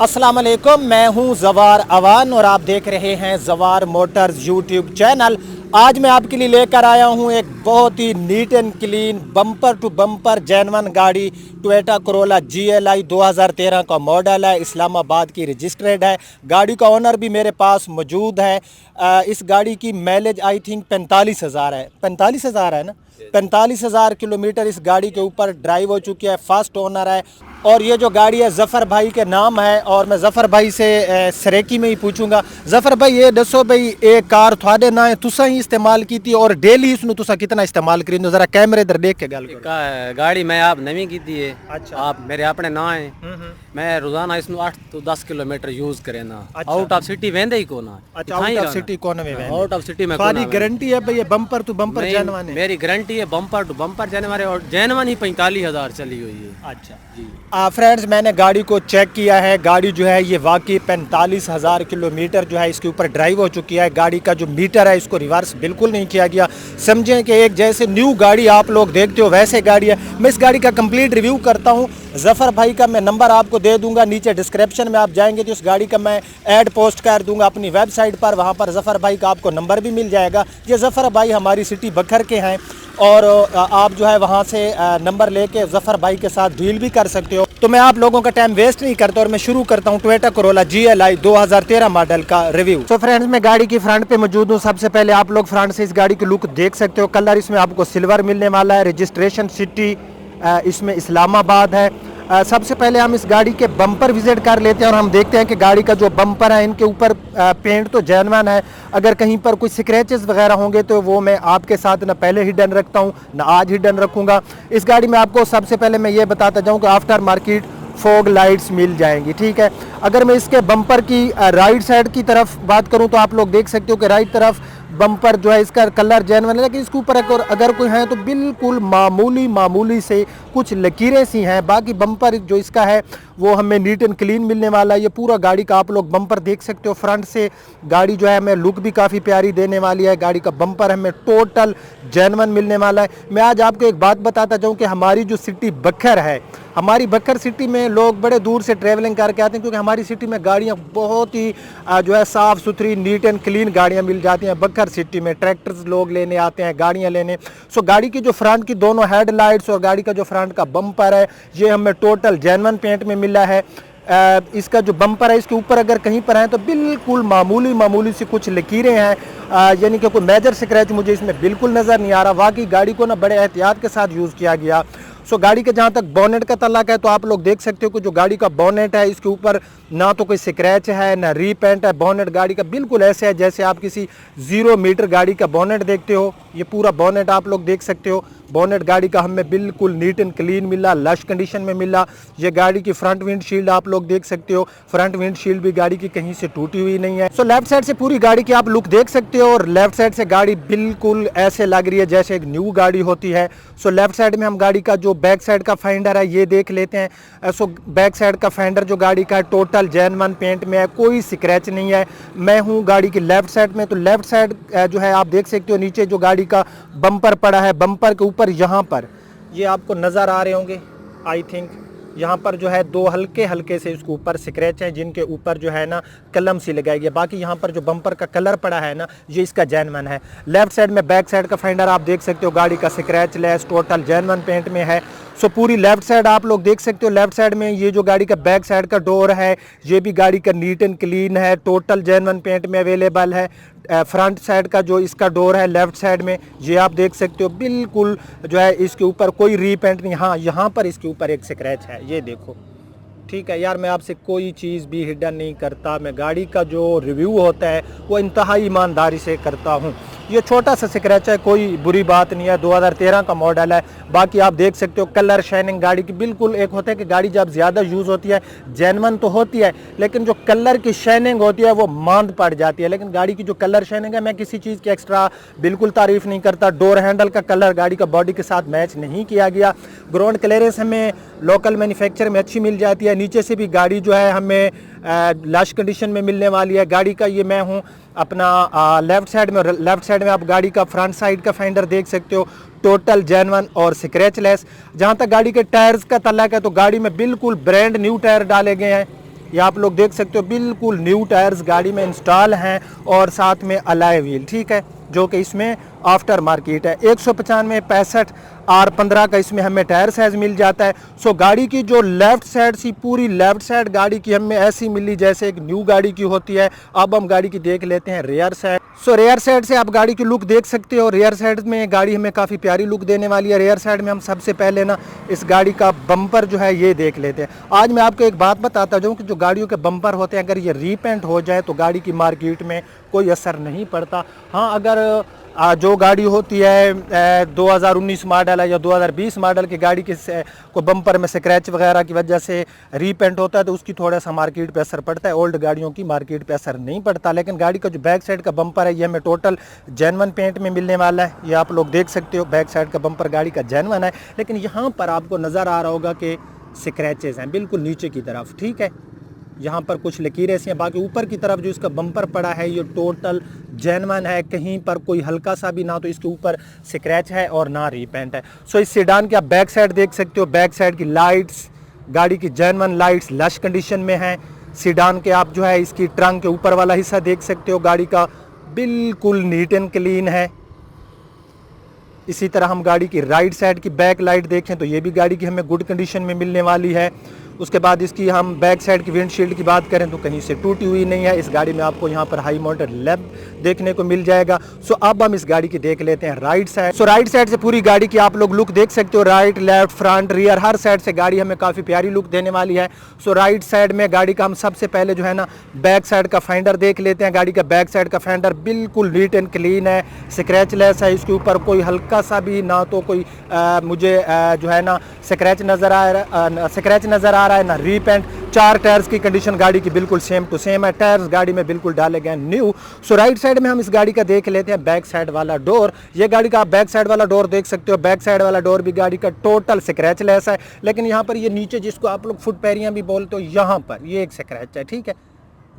अस्सलाम वालेकुम, मैं हूं जवार अवान और आप देख रहे हैं जवार मोटर्स यूट्यूब चैनल। आज मैं आपके लिए लेकर आया हूं एक बहुत ही neat and clean bumper to bumper genuine गाड़ी। टोयोटा कोरोला GLI 2013 का मॉडल है, इस्लामाबाद की रजिस्टर्ड है। गाड़ी का ओनर भी मेरे पास मौजूद है। इस गाड़ी की माइलेज आई थिंक 45,000 है। 45,000 है ना, 45,000 किलोमीटर इस गाड़ी के ऊपर ड्राइव हो चुकी है। फर्स्ट ओनर है और ये जो गाड़ी है जफ़र भाई के नाम है। और मैं जफ़र भाई से सरेकी में ही पूछूंगा। जफ़र भाई ये दसो भाई, ये कार थोड़े ना है तुसा ही इस्तेमाल की थी और डेली इसनु तुसा कितना इस्तेमाल करी? जरा कैमरे इधर देख के गल करो। गाड़ी मैं आप नवी की थी है। अच्छा। आप मेरे अपने ना है। मैं रोजाना इसनु 8 तो 10 किलोमीटर यूज करे ना। अच्छा। आउट ऑफ सिटी वेंदे ही को ना। अच्छा, आउट ऑफ सिटी कौन में वेंदे? आउट ऑफ सिटी में खाली गारंटी है भाई ये बम्पर टू बम्पर जेनवन है? मेरी गारंटी है बम्पर टू बम्पर जेनवन है और जेनवन ही 45,000 चली हुई है। अच्छा जी। फ्रेंड्स, मैंने गाड़ी को चेक किया है। गाड़ी जो है ये वाकई 45,000 किलोमीटर जो है इसके ऊपर ड्राइव हो चुकी है। गाड़ी का जो मीटर है इसको रिवर्स बिल्कुल नहीं किया गया। समझें कि एक जैसे न्यू गाड़ी आप लोग देखते हो वैसे गाड़ी है। मैं इस गाड़ी का कंप्लीट रिव्यू करता हूँ। जफ़र भाई का मैं नंबर आपको दे दूंगा, नीचे डिस्क्रिप्शन में आप जाएंगे तो इस गाड़ी का मैं ऐड पोस्ट कर दूंगा अपनी वेबसाइट पर। वहाँ पर जफ़र भाई का आपको नंबर भी मिल जाएगा। ये जफ़र भाई हमारी सिटी बखर के हैं और आप जो है वहाँ से नंबर लेके जफ़र भाई के साथ डील भी कर सकते हो। तो मैं आप लोगों का टाइम वेस्ट नहीं करता और मैं शुरू करता हूँ टोयोटा कोरोला GLI 2013 मॉडल का रिव्यू। तो फ्रेंड्स, मैं गाड़ी की फ्रंट पे मौजूद हूँ। सबसे पहले आप लोग फ्रंट से इस गाड़ी की लुक देख सकते हो। कलर इसमें आपको सिल्वर मिलने वाला है। रजिस्ट्रेशन सिटी इसमें इस्लामाबाद है। सबसे पहले हम इस गाड़ी के बम्पर विजिट कर लेते हैं और हम देखते हैं कि गाड़ी का जो बम्पर है इनके ऊपर पेंट तो जेन्युइन है। अगर कहीं पर कोई स्क्रैचेस वगैरह होंगे तो वो मैं आपके साथ ना पहले हिडन रखता हूँ ना आज हिडन रखूँगा। इस गाड़ी में आपको सबसे पहले मैं ये बताता जाऊँ कि आफ्टर मार्केट फॉग लाइट्स मिल जाएंगी, ठीक है। अगर मैं इसके बम्पर की राइट साइड की तरफ बात करूँ तो आप लोग देख सकते हो कि राइट तरफ बम्पर जो है इसका कलर जेन्युइन है, लेकिन इसके ऊपर अगर कोई है तो बिल्कुल मामूली से कुछ लकीरें सी हैं। बाकी बम्पर जो इसका है वो हमें नीट एंड क्लीन मिलने वाला है। ये पूरा गाड़ी का आप लोग बम्पर देख सकते हो। फ्रंट से गाड़ी जो है हमें लुक भी काफ़ी प्यारी देने वाली है। गाड़ी का बम्पर हमें टोटल जेन्युइन मिलने वाला है। मैं आज आपको एक बात बताता जाऊँ कि हमारी जो सिटी बखर है, हमारी बखर सिटी में लोग बड़े दूर से ट्रैवलिंग करके आते हैं क्योंकि हमारी सिटी में गाड़ियाँ बहुत ही जो है साफ़ सुथरी नीट एंड क्लीन गाड़ियाँ मिल जाती हैं। बखर सिटी में ट्रैक्टर्स लोग लेने आते हैं, गाड़ियाँ लेने। सो गाड़ी की जो फ्रंट की दोनों हेडलाइट्स और गाड़ी का जो फ्रंट का बम्पर है ये हमें टोटल जेन्युइन पेंट में मिला है। इसका जो बम्पर है इसके ऊपर अगर कहीं पर है तो बिल्कुल मामूली सी कुछ लकीरें हैं, यानी कि कोई मेजर स्क्रैच मुझे इसमें बिल्कुल नज़र नहीं आ रहा। वाकई गाड़ी को ना बड़े एहतियात के साथ यूज़ किया गया। सो गाड़ी के जहाँ तक बोनेट का तल्लक है तो आप लोग देख सकते हो कि जो गाड़ी का बोनेट है इसके ऊपर ना तो कोई स्क्रैच है ना रीपेंट है। बोनेट गाड़ी का बिल्कुल ऐसे है जैसे आप किसी 0 मीटर गाड़ी का बोनेट देखते हो। ये पूरा बोनेट आप लोग देख सकते हो। बोनेट गाड़ी का हमें बिल्कुल नीट एंड क्लीन मिला, लश कंडीशन में मिला। ये गाड़ी की फ्रंट विंडशील्ड आप लोग देख सकते हो। फ्रंट विंडशील्ड भी गाड़ी की कहीं से टूटी हुई नहीं है। सो लेफ्ट साइड से पूरी गाड़ी की आप लुक देख सकते हो और लेफ्ट साइड से गाड़ी बिल्कुल ऐसे लग रही है जैसे एक न्यू गाड़ी होती है। सो लेफ्ट साइड में हम गाड़ी का जो बैक साइड का फेंडर है ये देख लेते हैं। सो बैक साइड का फेंडर जो गाड़ी का है टोटल जेन्युइन पेंट में है, कोई स्क्रैच नहीं है। मैं हूँ गाड़ी की लेफ्ट साइड में, तो लेफ्ट साइड जो है आप देख सकते हो नीचे जो गाड़ी का बम्पर पड़ा है, बम्पर के ऊपर यहाँ पर ये आपको नज़र आ रहे होंगे आई थिंक। यहाँ पर जो है 2 हल्के से इसके ऊपर स्क्रैच हैं जिनके ऊपर जो है ना कलम सी लगाई गई है। बाकी यहाँ पर जो बम्पर का कलर पड़ा है ना ये इसका जेन्युइन है। लेफ्ट साइड में बैक साइड का फेंडर आप देख सकते हो गाड़ी का scratchless total genuine paint में है। सो पूरी लेफ्ट साइड आप लोग देख सकते हो। लेफ्ट साइड में ये जो गाड़ी का बैक साइड का डोर है ये भी गाड़ी का नीट एंड क्लीन है, टोटल जेन्युइन पेंट में अवेलेबल है। फ्रंट साइड का जो इसका डोर है लेफ्ट साइड में ये आप देख सकते हो बिल्कुल जो है इसके ऊपर कोई रीपेंट नहीं। हाँ, यहाँ पर इसके ऊपर एक स्क्रैच है, ये देखो, ठीक है यार। मैं आपसे कोई चीज़ भी हिडन नहीं करता। मैं गाड़ी का जो रिव्यू होता है वो इंतहाई ईमानदारी से करता हूँ। ये छोटा सा स्क्रैच है, कोई बुरी बात नहीं है। 2013 का मॉडल है। बाकी आप देख सकते हो कलर शाइनिंग गाड़ी की बिल्कुल। एक होता है कि गाड़ी जब ज़्यादा यूज़ होती है जेन्युइन तो होती है लेकिन जो कलर की शाइनिंग होती है वो मांद पड़ जाती है। लेकिन गाड़ी की जो कलर शाइनिंग है, मैं किसी चीज़ की एक्स्ट्रा बिल्कुल तारीफ़ नहीं करता। डोर हैंडल का कलर गाड़ी का बॉडी के साथ मैच नहीं किया गया। ग्राउंड क्लियरेंस हमें लोकल मैन्युफैक्चर में अच्छी मिल जाती है। नीचे से भी गाड़ी जो है हमें लश कंडीशन में मिलने वाली है। गाड़ी का ये मैं हूँ अपना लेफ्ट साइड में आप गाड़ी का फ्रंट साइड का फेंडर देख सकते हो, टोटल जेन्युइन और स्क्रैचलेस। जहाँ तक गाड़ी के टायर्स का तल्लक है तो गाड़ी में बिल्कुल ब्रांड न्यू टायर डाले गए हैं। ये आप लोग देख सकते हो बिल्कुल न्यू टायर्स गाड़ी में इंस्टॉल हैं और साथ में अलॉय व्हील, ठीक है, जो कि इसमें आफ्टर मार्केट है। 195 65 R15 का इसमें हमें टायर साइज मिल जाता है। सो गाड़ी की जो लेफ्ट साइड सी पूरी लेफ्ट साइड गाड़ी की हमें ऐसी मिली जैसे एक न्यू गाड़ी की होती है। अब हम गाड़ी की देख लेते हैं रियर साइड। सो रियर साइड से आप गाड़ी की लुक देख सकते हो। रियर साइड में गाड़ी हमें काफ़ी प्यारी लुक देने वाली है। रियर साइड में हम सबसे पहले ना इस गाड़ी का बम्पर जो है ये देख लेते हैं। आज मैं आपको एक बात बताता हूँ कि जो गाड़ियों के बम्पर होते हैं अगर ये रीपेंट हो जाए तो गाड़ी की मार्केट में कोई असर नहीं पड़ता। हाँ, अगर जो गाड़ी होती है 2019 मॉडल है या 2020 मॉडल की गाड़ी के को बम्पर में स्क्रैच वगैरह की वजह से रीपेंट होता है तो उसकी थोड़ा सा मार्केट पे असर पड़ता है। ओल्ड गाड़ियों की मार्केट पे असर नहीं पड़ता। लेकिन गाड़ी का जो बैक साइड का बम्पर है ये हमें टोटल जेन्युइन पेंट में मिलने वाला है। ये आप लोग देख सकते हो बैक साइड का बम्पर गाड़ी का जेन्युइन है। लेकिन यहाँ पर आपको नज़र आ रहा होगा कि स्क्रैचेज हैं बिल्कुल नीचे की तरफ, ठीक है, यहाँ पर कुछ लकीरें ऐसी हैं। बाकी ऊपर की तरफ जो इसका बम्पर पड़ा है ये टोटल जेन्युइन है, कहीं पर कोई हल्का सा भी ना तो इसके ऊपर स्क्रैच है और ना रीपेंट है। सो इस सेडान की आप बैक साइड देख सकते हो। बैक साइड की लाइट्स, गाड़ी की जेन्युइन लाइट्स लश कंडीशन में है। सेडान के आप जो है इसकी ट्रंक के ऊपर वाला हिस्सा देख सकते हो, गाड़ी का बिल्कुल नीट एंड क्लीन है। इसी तरह हम गाड़ी की राइट साइड की बैक लाइट देखें तो ये भी गाड़ी की हमें गुड कंडीशन में मिलने वाली है। उसके बाद इसकी हम बैक साइड की विंडशील्ड की बात करें तो कहीं से टूटी हुई नहीं है। इस गाड़ी में आपको यहाँ पर हाई माउंटेड लैंप देखने को मिल जाएगा। सो अब हम इस गाड़ी की देख लेते हैं राइट साइड। सो राइट साइड से पूरी गाड़ी की आप लोग लुक देख सकते हो। राइट, लेफ्ट, फ्रंट, रियर हर साइड से गाड़ी हमें काफ़ी प्यारी लुक देने वाली है। सो राइट साइड में गाड़ी का हम सबसे पहले जो है ना बैक साइड का फेंडर देख लेते हैं। गाड़ी का बैक साइड का फेंडर बिल्कुल नीट एंड क्लीन है, स्क्रैचलेस है। इसके ऊपर कोई हल्का सा भी ना तो कोई मुझे जो है ना स्क्रैच नज़र आ रहा है ना रीपेंट। 4 टायर्स की कंडीशन गाड़ी की बिल्कुल सेम टू सेम है। टायर्स गाड़ी में बिल्कुल डाले गए न्यू। सो राइट साइड में हम इस गाड़ी का देख लेते हैं बैक साइड वाला डोर। ये गाड़ी का आप बैक साइड वाला डोर देख सकते हो। बैक साइड वाला डोर भी गाड़ी का टोटल स्क्रैचलेस है। लेकिन यहाँ पर ये नीचे जिसको आप लोग फुट पैरियाँ भी बोलते हो यहाँ पर ये एक स्क्रैच है, ठीक है।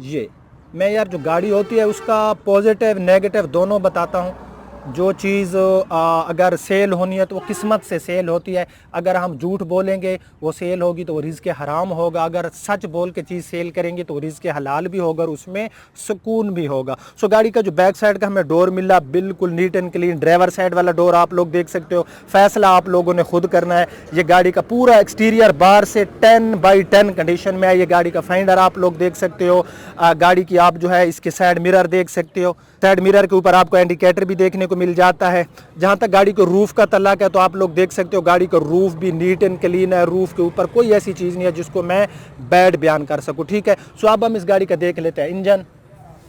ये मैं यार जो गाड़ी होती है उसका पॉजिटिव नेगेटिव दोनों बताता हूँ। जो चीज़ अगर सेल होनी है तो वो किस्मत से सेल होती है। अगर हम झूठ बोलेंगे वो सेल होगी तो वो रिज़्क़ हराम होगा। अगर सच बोल के चीज़ सेल करेंगे तो रिज़्क़ हलाल भी होगा और उसमें सुकून भी होगा। सो गाड़ी का जो बैक साइड का हमें डोर मिला बिल्कुल NEET and clean. Driver side वाला डोर आप लोग देख सकते हो, फैसला आप लोगों ने खुद करना है। ये गाड़ी का पूरा एक्सटीरियर बाहर से 10/10 कंडीशन में है। ये गाड़ी का फाइंडर आप लोग देख सकते हो। गाड़ी की आप जो है इसके साइड मिरर देख सकते हो। साइड मिरर के ऊपर आपको इंडिकेटर भी देखने को मिल जाता है। जहां तक गाड़ी को रूफ का तल्लक है तो आप लोग देख सकते हो गाड़ी का रूफ भी नीट एंड क्लीन है। रूफ के ऊपर कोई ऐसी चीज़ नहीं है जिसको मैं बैड बयान कर सकूं, ठीक है। सो अब हम इस गाड़ी का देख लेते हैं इंजन।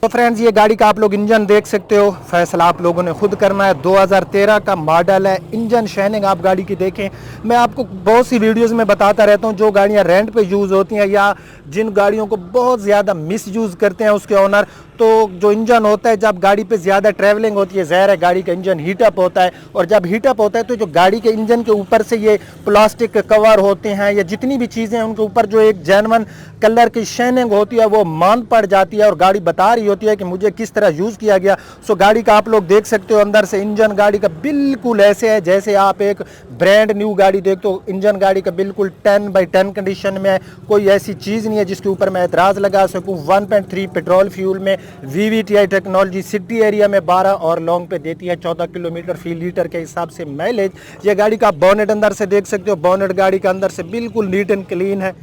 तो फ्रेंड्स ये गाड़ी का आप लोग इंजन देख सकते हो, फैसला आप लोगों ने खुद करना है। 2013 का मॉडल है। इंजन शाइनिंग आप गाड़ी की देखें। मैं आपको बहुत सी वीडियोस में बताता रहता हूँ जो गाड़ियाँ रेंट पे यूज़ होती हैं या जिन गाड़ियों को बहुत ज़्यादा मिस यूज़ करते हैं उसके ओनर, तो जो इंजन होता है जब गाड़ी पे ज़्यादा ट्रैवलिंग होती है ज़ाहिर है गाड़ी का इंजन हीटअप होता है। और जब हीटअप होता है तो जो गाड़ी के इंजन के ऊपर से ये प्लास्टिक कवर होते हैं या जितनी भी चीज़ें हैं उनके ऊपर जो एक जेन्युइन कलर की शाइनिंग होती है वो मान पड़ जाती है और गाड़ी बता रही होती है कि मुझे किस तरह यूज़ किया गया। सो गाड़ी का आप लोग देख सकते हो अंदर से इंजन गाड़ी का बिल्कुल ऐसे है जैसे आप एक ब्रांड न्यू गाड़ी देखते हो। इंजन गाड़ी का बिल्कुल 10/10 कंडीशन में है। कोई ऐसी चीज़ नहीं है जिसके ऊपर मैं एतराज़ लगा सकूँ। 1.3 पेट्रोल फ्यूल में VVTi टेक्नोलॉजी सिटी एरिया में 12 और लॉन्ग पे देती है 14 किलोमीटर फी लीटर के हिसाब से माइलेज। ये गाड़ी का बोनेट अंदर से देख सकते हो। बोनेट गाड़ी का अंदर से बिल्कुल नीट एंड क्लीन है।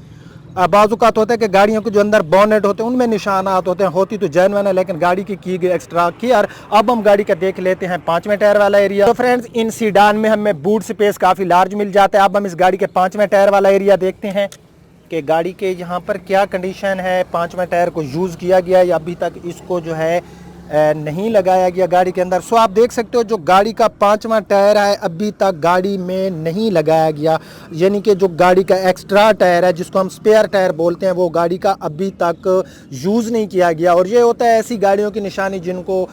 बाज़-औक़ात होता है कि गाड़ियों के जो अंदर बोनेट होते हैं उनमें निशानात होते हैं, होती तो जेन्युइन है लेकिन गाड़ी की गई एक्स्ट्रा केयर। अब हम गाड़ी का देख लेते हैं 5वें टायर वाला एरिया। तो फ्रेंड्स इन सीडान में हमें बूट स्पेस काफ़ी लार्ज मिल जाता है। अब हम इस गाड़ी के 5वें टायर वाला एरिया देखते हैं कि गाड़ी के यहाँ पर क्या कंडीशन है। 5वें टायर को यूज़ किया गया या अभी तक इसको जो है नहीं लगाया गया गाड़ी के अंदर। सो आप देख सकते हो जो गाड़ी का 5वां टायर है अभी तक गाड़ी में नहीं लगाया गया, यानी कि जो गाड़ी का एक्स्ट्रा टायर है जिसको हम स्पेयर टायर बोलते हैं वो गाड़ी का अभी तक यूज़ नहीं किया गया। और ये होता है ऐसी गाड़ियों की निशानी जिनको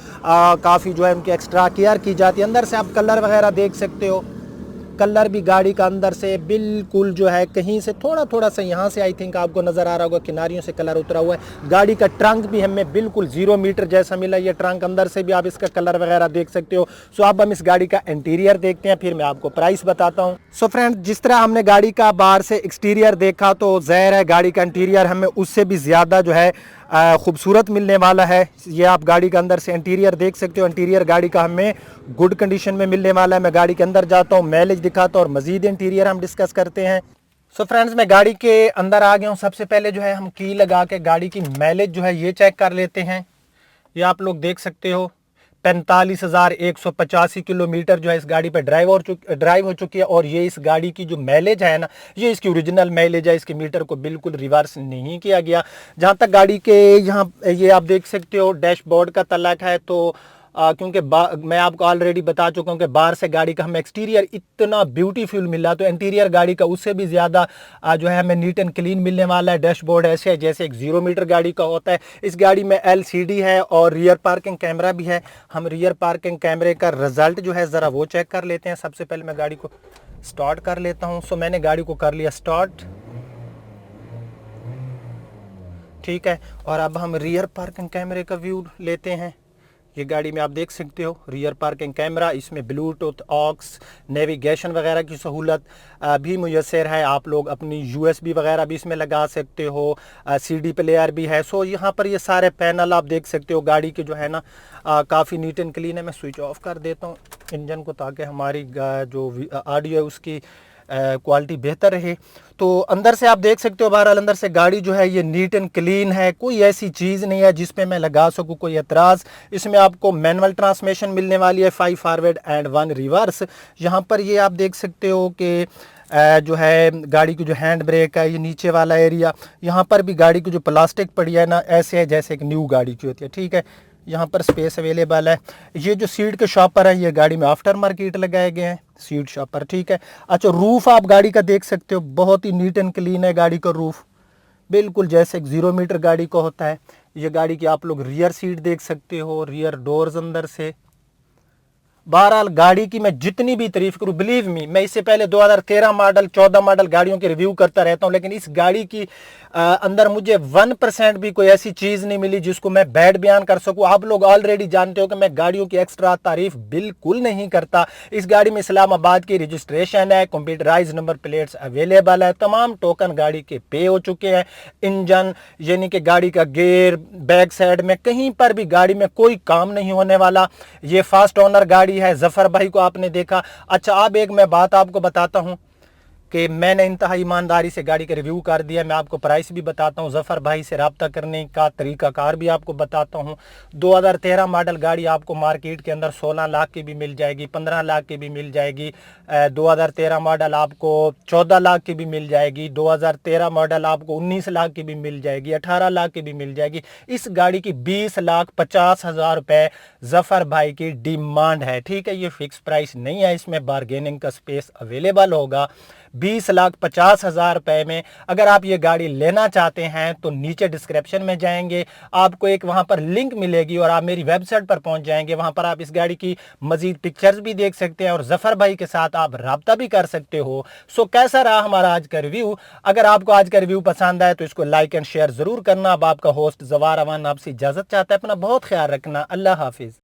काफ़ी जो है उनकी एक्स्ट्रा केयर की जाती है। अंदर से आप कलर वगैरह देख सकते हो। कलर भी गाड़ी का अंदर से बिल्कुल जो है कहीं से थोड़ा थोड़ा सा यहाँ से आई थिंक आपको नज़र आ रहा होगा किनारियों से कलर उतरा हुआ है। गाड़ी का ट्रंक भी हमें बिल्कुल 0 मीटर जैसा मिला, ये ट्रंक अंदर से भी आप इसका कलर वगैरह देख सकते हो। सो अब हम इस गाड़ी का इंटीरियर देखते हैं, फिर मैं आपको प्राइस बताता हूँ। सो फ्रेंड, जिस तरह हमने गाड़ी का बाहर से एक्सटीरियर देखा तो ज़ाहिर है गाड़ी का इंटीरियर हमें उससे भी ज़्यादा जो है खूबसूरत मिलने वाला है। ये आप गाड़ी के अंदर से इंटीरियर देख सकते हो। इंटीरियर गाड़ी का हमें गुड कंडीशन में मिलने वाला है। मैं गाड़ी के अंदर जाता हूँ, माइलेज दिखाता हूँ और मज़ीद इंटीरियर हम डिस्कस करते हैं। सो फ्रेंड्स, मैं गाड़ी के अंदर आ गया हूँ। सबसे पहले जो है हम की लगा के गाड़ी की माइलेज जो है ये चेक कर लेते हैं। ये आप लोग देख सकते हो 45,185 किलोमीटर जो है इस गाड़ी पे ड्राइव हो चुकी है। और ये इस गाड़ी की जो माइलेज है ना, ये इसकी ओरिजिनल माइलेज है। इसके मीटर को बिल्कुल रिवर्स नहीं किया गया। जहाँ तक गाड़ी के यहाँ ये आप देख सकते हो डैशबोर्ड का तलक है, तो क्योंकि मैं आपको ऑलरेडी बता चुका हूँ कि बाहर से गाड़ी का हमें एक्सटीरियर इतना ब्यूटीफुल मिला, तो इंटीरियर गाड़ी का उससे भी ज़्यादा जो है हमें नीट एंड क्लीन मिलने वाला है। डैशबोर्ड ऐसे है जैसे एक 0 मीटर गाड़ी का होता है। इस गाड़ी में LCD है और रियर पार्किंग कैमरा भी है। हम रियर पार्किंग कैमरे का रिजल्ट जो है ज़रा वो चेक कर लेते हैं। सबसे पहले मैं गाड़ी को स्टार्ट कर लेता हूँ। सो मैंने गाड़ी को कर लिया स्टार्ट, ठीक है। और अब हम रियर पार्किंग कैमरे का व्यू लेते हैं। ये गाड़ी में आप देख सकते हो रियर पार्किंग कैमरा, इसमें ब्लूटूथ, ऑक्स, नेविगेशन वगैरह की सहूलत भी मुयसर है। आप लोग अपनी USB वगैरह भी इसमें लगा सकते हो। CD प्लेयर भी है। सो यहाँ पर ये सारे पैनल आप देख सकते हो गाड़ी के जो है ना काफ़ी नीट एंड क्लीन है। मैं स्विच ऑफ कर देता हूँ इंजन को ताकि हमारी जो ऑडियो है उसकी क्वालिटी बेहतर रहे। तो अंदर से आप देख सकते हो, बहरहाल अंदर से गाड़ी जो है ये नीट एंड क्लीन है। कोई ऐसी चीज़ नहीं है जिस पे मैं लगा सकूँ कोई एतराज़। इसमें आपको मैनुअल ट्रांसमिशन मिलने वाली है, 5 फॉरवर्ड एंड 1 रिवर्स। यहाँ पर ये आप देख सकते हो कि जो है गाड़ी की जो हैंड ब्रेक है, ये नीचे वाला एरिया, यहाँ पर भी गाड़ी की जो प्लास्टिक पड़ी है ना, ऐसे है जैसे एक न्यू गाड़ी की होती है, ठीक है। यहाँ पर स्पेस अवेलेबल है। ये जो सीट के शॉपर है ये गाड़ी में आफ्टर मार्केट लगाए गए हैं सीट शॉपर, ठीक है। अच्छा, रूफ आप गाड़ी का देख सकते हो, बहुत ही नीट एंड क्लीन है गाड़ी का रूफ, बिल्कुल जैसे एक 0 मीटर गाड़ी का होता है। ये गाड़ी की आप लोग रियर सीट देख सकते हो, रियर डोर्स अंदर से। बहरहाल गाड़ी की मैं जितनी भी तारीफ करूं, बिलीव मी, मैं इससे पहले 2013 मॉडल 14 मॉडल गाड़ियों के रिव्यू करता रहता हूं, लेकिन इस गाड़ी की अंदर मुझे 1% भी कोई ऐसी चीज़ नहीं मिली जिसको मैं बैड बयान कर सकूं। आप लोग ऑलरेडी जानते हो कि मैं गाड़ियों की एक्स्ट्रा तारीफ बिल्कुल नहीं करता। इस गाड़ी में इस्लामाबाद की रजिस्ट्रेशन है, कंप्यूटराइज नंबर प्लेट्स अवेलेबल है, तमाम टोकन गाड़ी के पे हो चुके हैं। इंजन यानी कि गाड़ी का गेयर, बैक साइड में कहीं पर भी गाड़ी में कोई काम नहीं होने वाला। ये फास्ट ओनर गाड़ी है। जफर भाई को आपने देखा। अच्छा, अब एक मैं बात आपको बताता हूं कि मैंने इंतहा ईमानदारी से गाड़ी का रिव्यू कर दिया। मैं आपको प्राइस भी बताता हूं, जफर भाई से रब्ता करने का तरीकाकार भी आपको बताता हूं। 2013 मॉडल गाड़ी आपको मार्केट के अंदर 16 लाख की भी मिल जाएगी, 15 लाख की भी मिल जाएगी। 2013 मॉडल आपको 14 लाख की भी मिल जाएगी। 2013 मॉडल आपको 19 लाख की भी मिल जाएगी, 18 लाख की भी मिल जाएगी। इस गाड़ी की 20,50,000 रुपए जफर भाई की डिमांड है, ठीक है। ये फिक्स प्राइस नहीं है, इसमें बार्गेनिंग का स्पेस अवेलेबल होगा। 20,50,000 रुपए में अगर आप ये गाड़ी लेना चाहते हैं तो नीचे डिस्क्रिप्शन में जाएंगे, आपको एक वहां पर लिंक मिलेगी और आप मेरी वेबसाइट पर पहुंच जाएंगे। वहां पर आप इस गाड़ी की मजीद पिक्चर्स भी देख सकते हैं और जफर भाई के साथ आप राब्ता भी कर सकते हो। सो कैसा रहा हमारा आज का रिव्यू? अगर आपको आज का रिव्यू पसंद आए तो इसको लाइक एंड शेयर जरूर करना। अब आपका होस्ट जवार अमान आपसे इजाजत चाहता है। अपना बहुत ख्याल रखना। अल्लाह हाफिज।